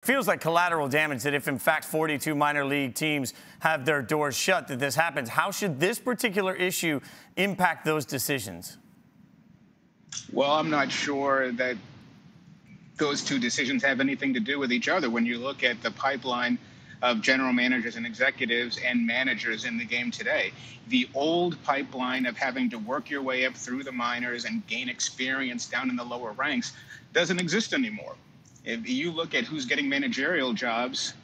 Feels like collateral damage that if, in fact, 42 minor league teams have their doors shut, that this happens. How should this particular issue impact those decisions? Well, I'm not sure that those two decisions have anything to do with each other. When you look at the pipeline of general managers and executives and managers in the game today, the old pipeline of having to work your way up through the minors and gain experience down in the lower ranks doesn't exist anymore. If you look at who's getting managerial jobs,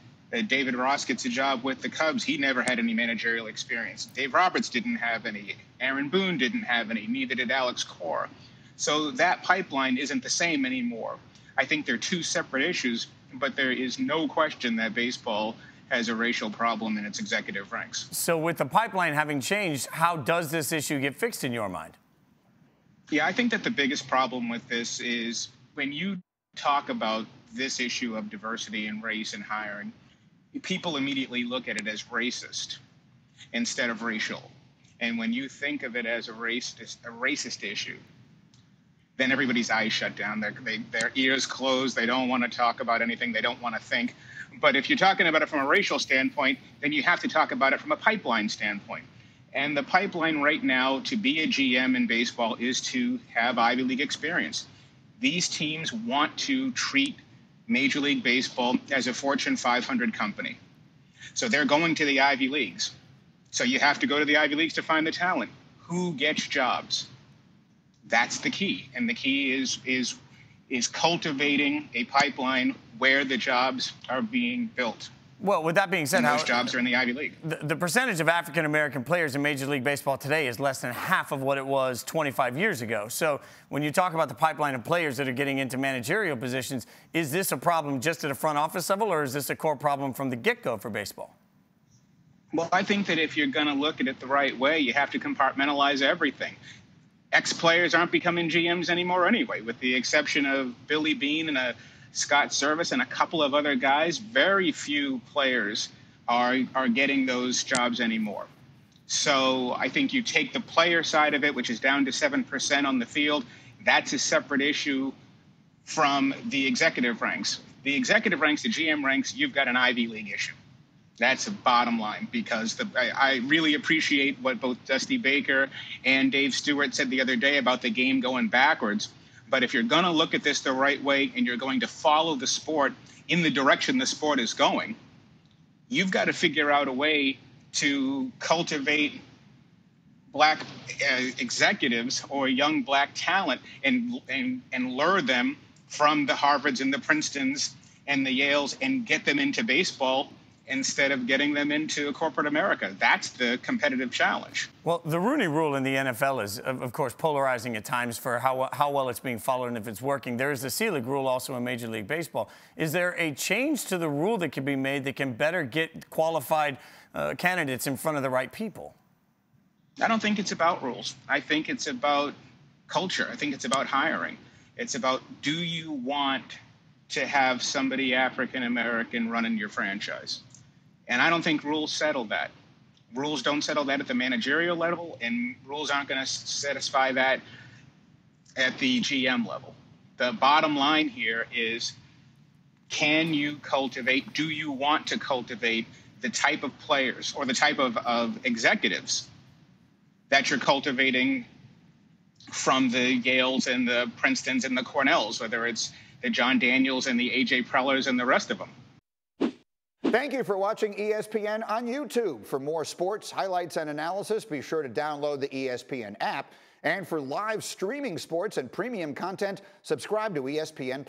David Ross gets a job with the Cubs. He never had any managerial experience. Dave Roberts didn't have any. Aaron Boone didn't have any. Neither did Alex Cora. So that pipeline isn't the same anymore. I think they're two separate issues, but there is no question that baseball has a racial problem in its executive ranks. So with the pipeline having changed, how does this issue get fixed in your mind? Yeah, I think that the biggest problem with this is when you talk about this issue of diversity and race and hiring, people immediately look at it as racist instead of racial. And when you think of it as a racist issue, then everybody's eyes shut down, their ears closed, they don't want to talk about anything, they don't want to think. But if you're talking about it from a racial standpoint, then you have to talk about it from a pipeline standpoint. And the pipeline right now to be a GM in baseball is to have Ivy League experience. These teams want to treat Major League Baseball as a Fortune 500 company. So they're going to the Ivy Leagues. So you have to go to the Ivy Leagues to find the talent. Who gets jobs? That's the key. And the key is cultivating a pipeline where the jobs are being built. Well, with that being said, and those jobs are in the Ivy League. The percentage of African-American players in Major League Baseball today is less than half of what it was 25 years ago. So when you talk about the pipeline of players that are getting into managerial positions, is this a problem just at a front office level, or is this a core problem from the get-go for baseball? Well, I think that if you're going to look at it the right way, you have to compartmentalize everything. Ex-players aren't becoming GMs anymore anyway, with the exception of Billy Beane and Scott Service and a couple of other guys. Very few players are getting those jobs anymore. So I think you take the player side of it, which is down to 7% on the field. That's a separate issue from the executive ranks. The executive ranks, the GM ranks, you've got an Ivy League issue. That's a bottom line, because I really appreciate what both Dusty Baker and Dave Stewart said the other day about the game going backwards. But if you're going to look at this the right way and you're going to follow the sport in the direction the sport is going, you've got to figure out a way to cultivate black executives or young black talent and lure them from the Harvards and the Princetons and the Yales and get them into baseball instead of getting them into corporate America. That's the competitive challenge. Well, the Rooney Rule in the NFL is, of course, polarizing at times for how well it's being followed and if it's working. There is the Selig Rule also in Major League Baseball. Is there a change to the rule that can be made that can better get qualified candidates in front of the right people? I don't think it's about rules. I think it's about culture. I think it's about hiring. It's about, do you want to have somebody African-American running your franchise? And I don't think rules settle that. Rules don't settle that at the managerial level, and rules aren't going to satisfy that at the GM level. The bottom line here is, can you cultivate, do you want to cultivate the type of players or the type of executives that you're cultivating from the Yales and the Princetons and the Cornells, whether it's the John Daniels and the A.J. Prellers and the rest of them? Thank you for watching ESPN on YouTube. For more sports, highlights, and analysis, be sure to download the ESPN app. And for live streaming sports and premium content, subscribe to ESPN+.